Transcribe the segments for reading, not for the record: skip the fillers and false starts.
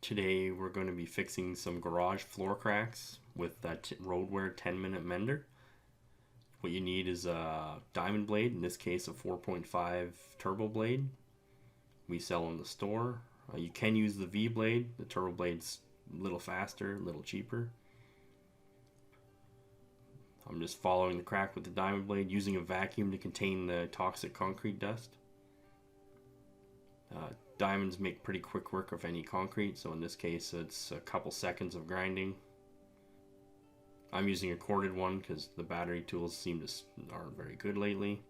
Today we're going to be fixing some garage floor cracks with that Roadwear 10-minute mender. What you need is a diamond blade, in this case a 4.5 turbo blade. We sell in the store. You can use the V blade. The turbo blade's a little faster, a little cheaper. I'm just following the crack with the diamond blade, using a vacuum to contain the toxic concrete dust. Diamonds make pretty quick work of any concrete, so in this case it's a couple seconds of grinding. I'm using a corded one because the battery tools aren't very good lately.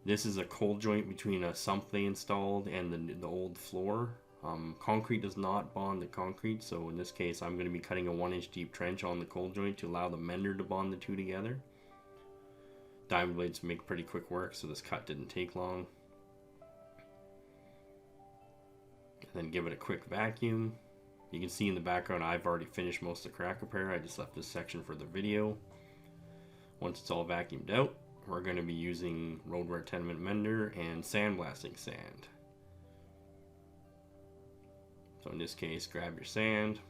This is a cold joint between a sump they installed and the old floor. Concrete does not bond to concrete, so in this case I'm going to be cutting a 1-inch deep trench on the cold joint to allow the mender to bond the two together. Diamond blades make pretty quick work, so this cut didn't take long. And then give it a quick vacuum. You can see in the background I've already finished most of the crack repair. I just left this section for the video. Once it's all vacuumed out, we're going to be using Roadwear 10-minute mender and sandblasting sand. So in this case, grab your sand.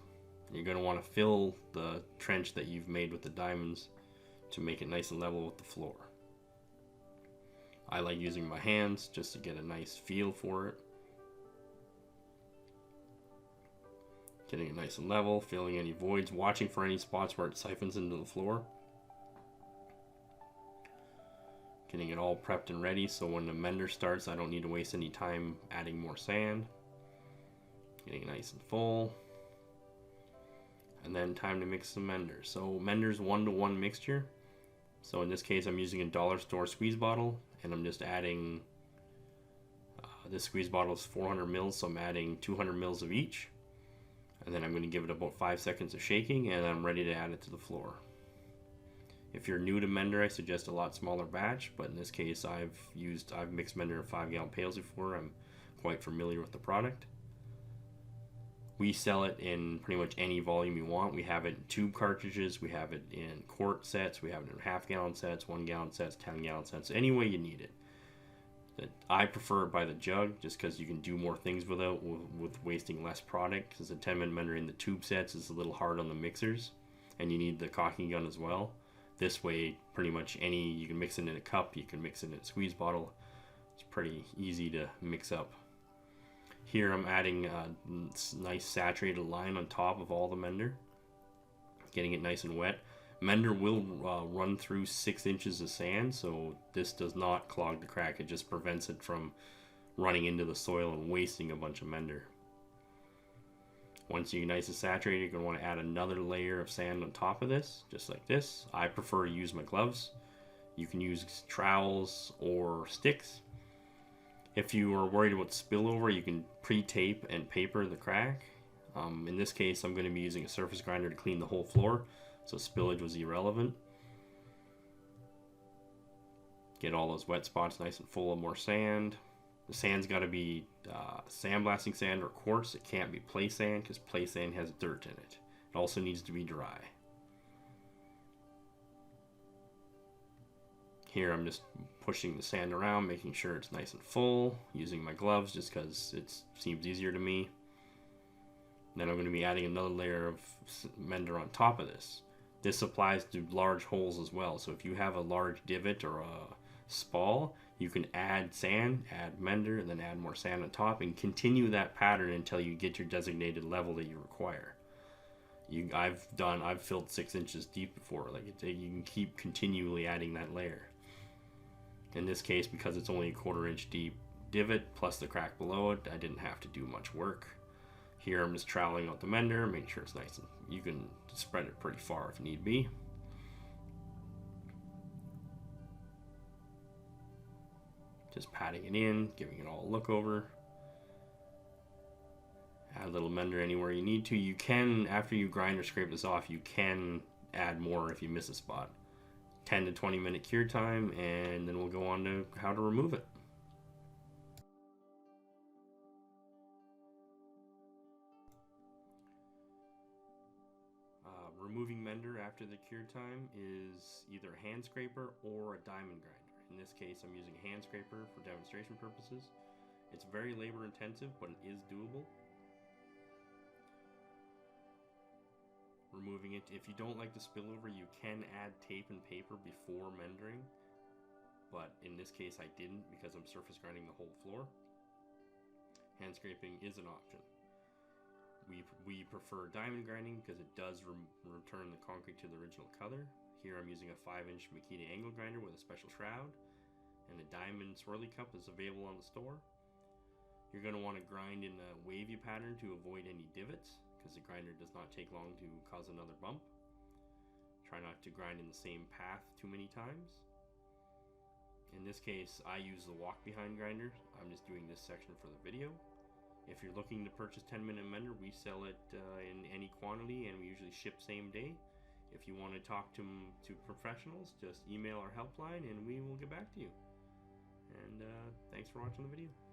You're going to want to fill the trench that you've made with the diamonds to make it nice and level with the floor. I like using my hands just to get a nice feel for it. Getting it nice and level, filling any voids, watching for any spots where it siphons into the floor. Getting it all prepped and ready so when the mender starts I don't need to waste any time adding more sand. Getting it nice and full. And then time to mix the mender. So mender's 1-to-1 mixture. So in this case I'm using a dollar store squeeze bottle and I'm just adding, this squeeze bottle is 400 mils, so I'm adding 200 mils of each. And then I'm going to give it about 5 seconds of shaking and I'm ready to add it to the floor. If you're new to mender, I suggest a lot smaller batch, but in this case I've mixed mender in 5-gallon pails before. I'm quite familiar with the product. We sell it in pretty much any volume you want. We have it in tube cartridges, we have it in quart sets, we have it in half-gallon sets, 1-gallon sets, 10-gallon sets, any way you need it. I prefer it by the jug just because you can do more things with wasting less product, because the 10-minute mender in the tube sets is a little hard on the mixers and you need the caulking gun as well. This way pretty much you can mix it in a cup, you can mix it in a squeeze bottle. It's pretty easy to mix up. Here I'm adding a nice saturated line on top of all the mender, getting it nice and wet. Mender will run through 6 inches of sand, so this does not clog the crack. It just prevents it from running into the soil and wasting a bunch of mender. Once you're nice and saturated, you're going to want to add another layer of sand on top of this, just like this. I prefer to use my gloves. You can use trowels or sticks. If you are worried about spillover, you can pre-tape and paper the crack. In this case, I'm going to be using a surface grinder to clean the whole floor, so spillage was irrelevant. Get all those wet spots nice and full of more sand. The sand's got to be sandblasting sand or quartz. It can't be play sand because play sand has dirt in it. It also needs to be dry. Here I'm just pushing the sand around, making sure it's nice and full, using my gloves just because it seems easier to me. Then I'm going to be adding another layer of mender on top of this. This applies to large holes as well, so if you have a large divot or a spall, you can add sand, add mender, and then add more sand on top and continue that pattern until you get your designated level that you require. I've filled 6 inches deep before. You can keep continually adding that layer. In this case, because it's only a 1/4 inch deep divot plus the crack below it, I didn't have to do much work. Here I'm just troweling out the mender, make sure it's nice and you can spread it pretty far if need be. Just patting it in, giving it all a look over. Add a little mender anywhere you need to. You can, after you grind or scrape this off, you can add more if you miss a spot. 10 to 20 minute cure time, and then we'll go on to how to remove it. Removing mender after the cure time is either a hand scraper or a diamond grinder. In this case, I'm using a hand scraper for demonstration purposes. It's very labor intensive, but it is doable. removing it. If you don't like the spillover, you can add tape and paper before mendering, but in this case I didn't because I'm surface grinding the whole floor. Hand scraping is an option. We prefer diamond grinding because it does return the concrete to the original color. Here I'm using a 5-inch Makita angle grinder with a special shroud, and the diamond swirly cup is available on the store. You're going to want to grind in a wavy pattern to avoid any divots, because the grinder does not take long to cause another bump. Try not to grind in the same path too many times. In this case, I use the walk behind grinder. I'm just doing this section for the video. If you're looking to purchase 10-minute mender, we sell it in any quantity, and we usually ship same day. If you want to talk to professionals, just email our helpline and we will get back to you. And thanks for watching the video.